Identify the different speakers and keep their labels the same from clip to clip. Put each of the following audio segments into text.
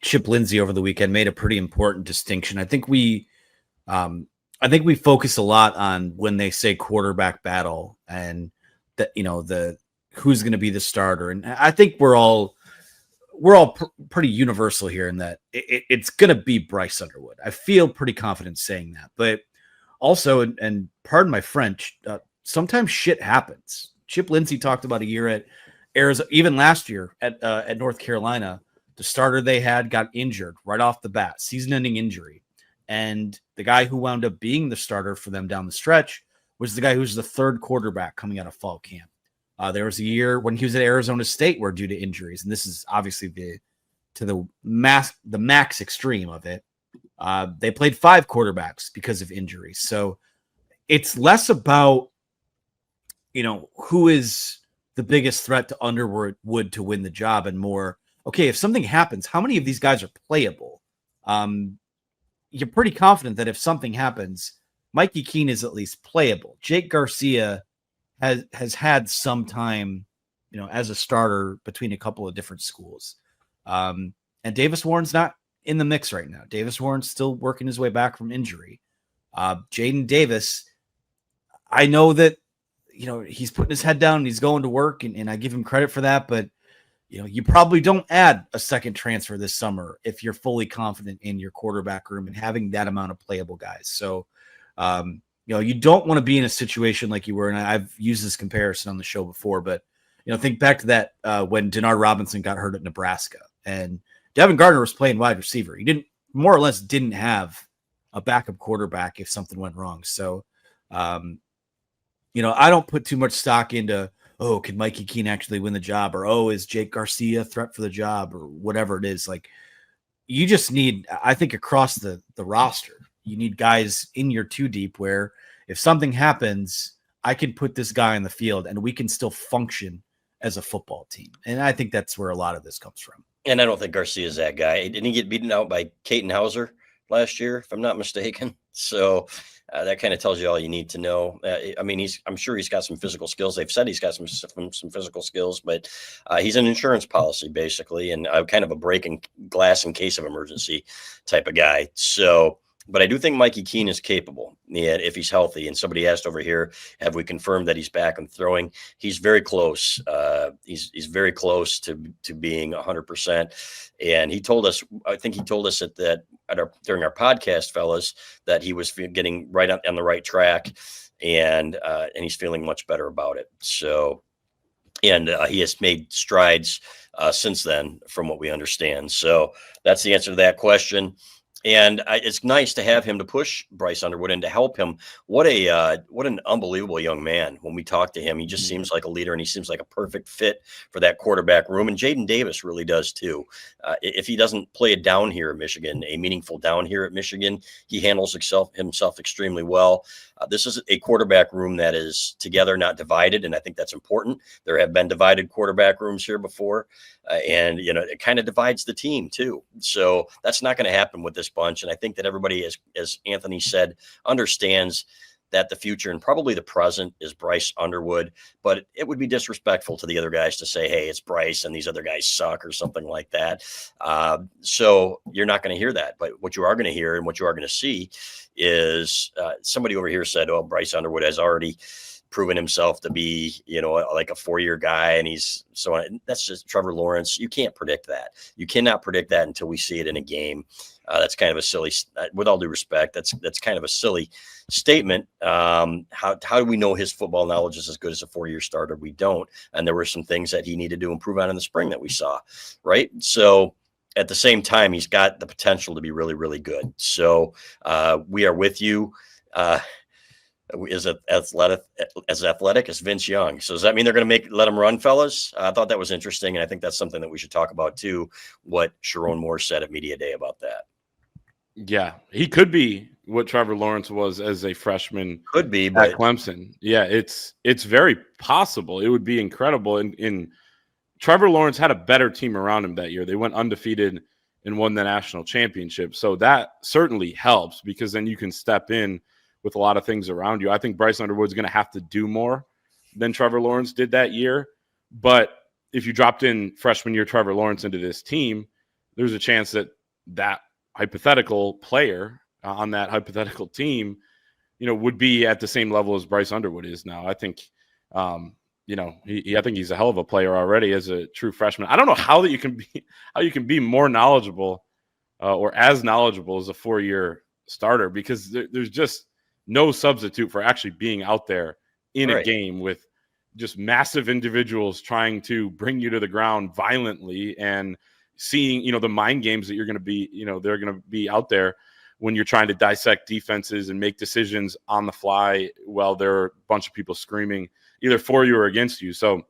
Speaker 1: Chip Lindsey over the weekend made a pretty important distinction. I think we focus a lot on when they say quarterback battle and that, the who's going to be the starter. And I think we're all pretty universal here in that it's going to be Bryce Underwood. I feel pretty confident saying that, but also, and pardon my French, sometimes shit happens. Chip Lindsey talked about a year at Arizona, even last year at North Carolina. The starter they had got injured right off the bat, season-ending injury. And the guy who wound up being the starter for them down the stretch was the guy who was the third quarterback coming out of fall camp. There was a year when he was at Arizona State where due to injuries, and this is obviously the max extreme of it, they played 5 quarterbacks because of injuries. So it's less about, who is the biggest threat to Underwood to win the job and more, okay, if something happens, how many of these guys are playable? You're pretty confident that if something happens, Mikey Keene is at least playable. Jake Garcia has had some time, as a starter between a couple of different schools. And Davis Warren's not in the mix right now. Davis Warren's still working his way back from injury. Jaden Davis, I know that, he's putting his head down and he's going to work, and I give him credit for that, but you probably don't add a second transfer this summer if you're fully confident in your quarterback room and having that amount of playable guys. So, you don't want to be in a situation like you were, and I've used this comparison on the show before, but, think back to that when Denard Robinson got hurt at Nebraska and Devin Gardner was playing wide receiver. He more or less didn't have a backup quarterback if something went wrong. So, I don't put too much stock into, can Mikey Keene actually win the job? Or, is Jake Garcia a threat for the job? Or whatever it is. Like, you just need, I think, across the roster, you need guys in your 2 deep where if something happens, I can put this guy in the field and we can still function as a football team. And I think that's where a lot of this comes from.
Speaker 2: And I don't think Garcia is that guy. Didn't he get beaten out by Caton Hauser last year, if I'm not mistaken? So that kind of tells you all you need to know. I'm sure he's got some physical skills. They've said he's got some physical skills, but he's an insurance policy basically, and kind of a breaking glass in case of emergency type of guy. So, but I do think Mikey Keene is capable, if he's healthy. And somebody asked over here, have we confirmed that he's back and throwing? He's very close. He's very close to being 100%. And he told us, I think he told us during our podcast, fellas, that he was getting right on the right track, and he's feeling much better about it. So, and he has made strides since then, from what we understand. So that's the answer to that question. And it's nice to have him to push Bryce Underwood and to help him. What an unbelievable young man. When we talk to him, he just seems like a leader, and he seems like a perfect fit for that quarterback room. And Jaden Davis really does too. If he doesn't play a down here at Michigan, a meaningful down here at Michigan, he handles himself extremely well. This is a quarterback room that is together, not divided, and I think that's important. There have been divided quarterback rooms here before, and it kind of divides the team too. So that's not going to happen with this bunch, and I think that everybody, as Anthony said, understands that the future and probably the present is Bryce Underwood, but it would be disrespectful to the other guys to say, hey, it's Bryce and these other guys suck or something like that. So you're not going to hear that. But what you are going to hear and what you are going to see is somebody over here said, oh, Bryce Underwood has already proven himself to be, like a 4-year guy. And he's so on. That's just Trevor Lawrence. You can't predict that. You cannot predict that until we see it in a game. That's kind of a silly, with all due respect, that's kind of a silly statement. How do we know his football knowledge is as good as a 4-year starter? We don't. And there were some things that he needed to improve on in the spring that we saw. Right. So at the same time, he's got the potential to be really, really good. So we are with you. Is as athletic as Vince Young. So does that mean they're going to let him run, fellas? I thought that was interesting. And I think that's something that we should talk about too, what Sharon Moore said at Media Day about that.
Speaker 3: Yeah, he could be what Trevor Lawrence was as a freshman.
Speaker 2: Could be,
Speaker 3: but at Clemson. Yeah, it's very possible. It would be incredible. And Trevor Lawrence had a better team around him that year. They went undefeated and won the national championship. So that certainly helps, because then you can step in with a lot of things around you. I think Bryce Underwood's going to have to do more than Trevor Lawrence did that year. But if you dropped in freshman year Trevor Lawrence into this team, there's a chance that that hypothetical player on that hypothetical team, would be at the same level as Bryce Underwood is now. I think, I think he's a hell of a player already as a true freshman. I don't know how you can be more knowledgeable or as knowledgeable as a 4-year starter, because there's just no substitute for actually being out there in a game with just massive individuals trying to bring you to the ground violently, and seeing, the mind games that you're going to be, they're going to be out there when you're trying to dissect defenses and make decisions on the fly while there are a bunch of people screaming either for you or against you. So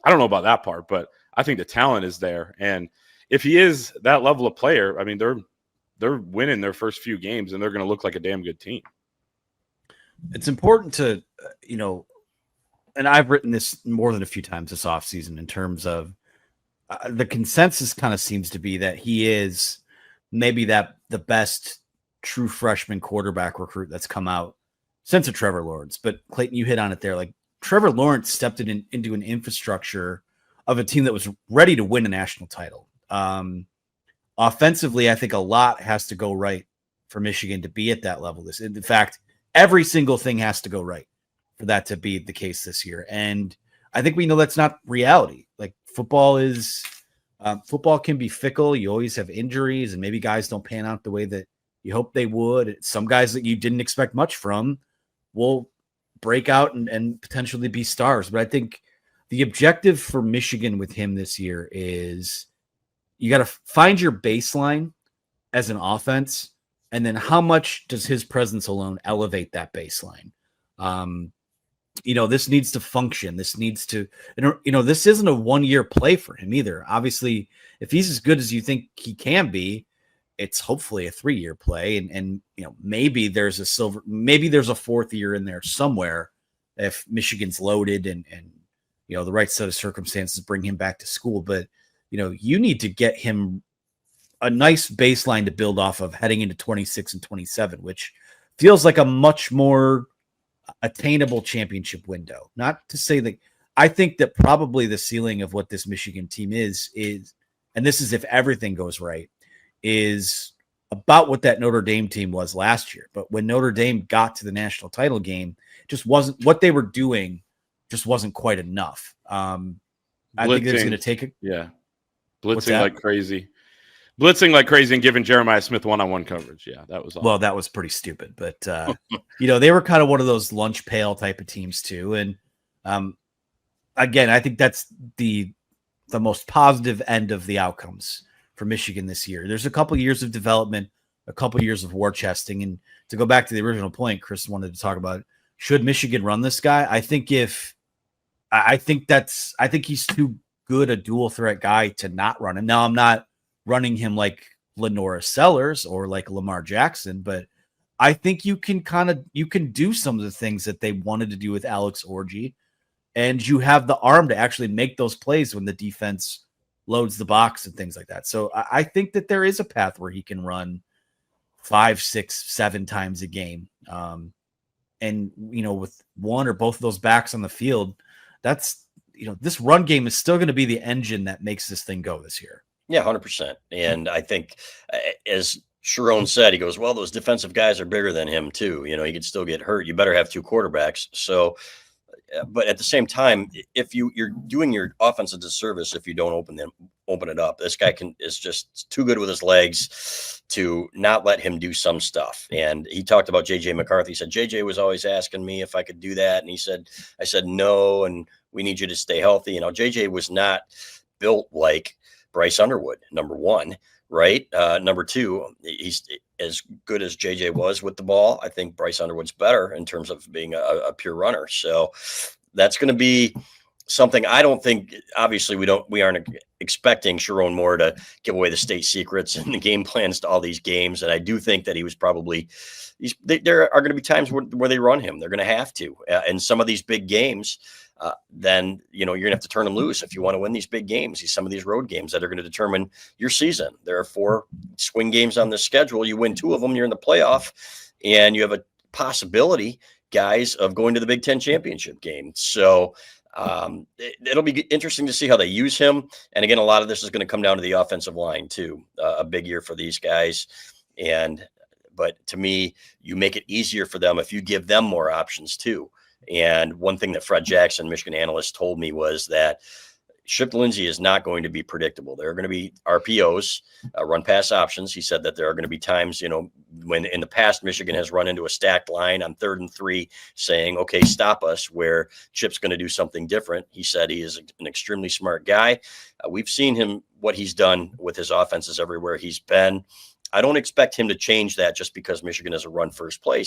Speaker 3: I don't know about that part, but I think the talent is there. And if he is that level of player, I mean, they're winning their first few games, and they're going to look like a damn good team.
Speaker 1: It's important to, and I've written this more than a few times this offseason in terms of the consensus kind of seems to be that he is maybe the best true freshman quarterback recruit that's come out since a Trevor Lawrence. But Clayton, you hit on it there. Like, Trevor Lawrence stepped into an infrastructure of a team that was ready to win a national title. Offensively, I think a lot has to go right for Michigan to be at that level. In fact, every single thing has to go right for that to be the case this year. And I think we know that's not reality. Like, football can be fickle. You always have injuries, and maybe guys don't pan out the way that you hope they would. Some guys that you didn't expect much from will break out and potentially be stars. But I think the objective for Michigan with him this year is you got to find your baseline as an offense, and then how much does his presence alone elevate that baseline? This needs to function. This needs to, this isn't a 1-year play for him either. Obviously, if he's as good as you think he can be, it's hopefully a 3-year play. And maybe there's a fourth year in there somewhere if Michigan's loaded and the right set of circumstances bring him back to school. But, you need to get him a nice baseline to build off of heading into 26 and 27, which feels like a much more attainable championship window. Not to say that I think that probably the ceiling of what this Michigan team is, and this is if everything goes right, is about what that Notre Dame team was last year. But when Notre Dame got to the national title game, just wasn't what they were doing, just wasn't quite enough. I think it's going to take it.
Speaker 3: Yeah. Blitzing like crazy and giving Jeremiah Smith one-on-one coverage. Yeah, that was awesome.
Speaker 1: Well, that was pretty stupid. But, they were kind of one of those lunch pail type of teams too. And again, I think that's the most positive end of the outcomes for Michigan this year. There's a couple years of development, a couple years of war chesting. And to go back to the original point, Chris wanted to talk about, should Michigan run this guy? I think he's too good a dual threat guy to not run him. Now, I'm not running him like Lenora Sellers or like Lamar Jackson, but I think you can do some of the things that they wanted to do with Alex Orji, and you have the arm to actually make those plays when the defense loads the box and things like that. So I think that there is a path where he can run 5, 6, 7 times a game. And with one or both of those backs on the field, that's, this run game is still going to be the engine that makes this thing go this year.
Speaker 2: Yeah, 100%. And I think, as Sharon said, he goes, well, those defensive guys are bigger than him too. He could still get hurt. You better have 2 quarterbacks. So, but at the same time, if you're doing your offense a disservice if you don't open it up. This guy is just too good with his legs to not let him do some stuff. And he talked about JJ McCarthy. He said, JJ was always asking me if I could do that. And I said, no, and we need you to stay healthy. JJ was not built like Bryce Underwood, number one, right? Number two, he's as good as JJ was with the ball. I think Bryce Underwood's better in terms of being a pure runner. So that's going to be something. I don't think, obviously we aren't expecting Sharon Moore to give away the state secrets and the game plans to all these games. And I do think that he was probably, there are going to be times where they run him. They're going to have to, and some of these big games, then, you're going to have to turn them loose if you want to win these big games, some of these road games that are going to determine your season. There are 4 swing games on the schedule. You win 2 of them, you're in the playoff, and you have a possibility, guys, of going to the Big Ten championship game. So It'll be interesting to see how they use him. And again, a lot of this is going to come down to the offensive line too. A big year for these guys. But to me, you make it easier for them if you give them more options too. And one thing that Fred Jackson, Michigan analyst, told me was that Chip Lindsey is not going to be predictable. There are going to be RPOs, run pass options. He said that there are going to be times, when in the past Michigan has run into a stacked line on 3rd and 3 saying, okay, stop us, where Chip's going to do something different. He said he is an extremely smart guy. We've seen him, what he's done with his offenses everywhere he's been. I don't expect him to change that just because Michigan is a run first place.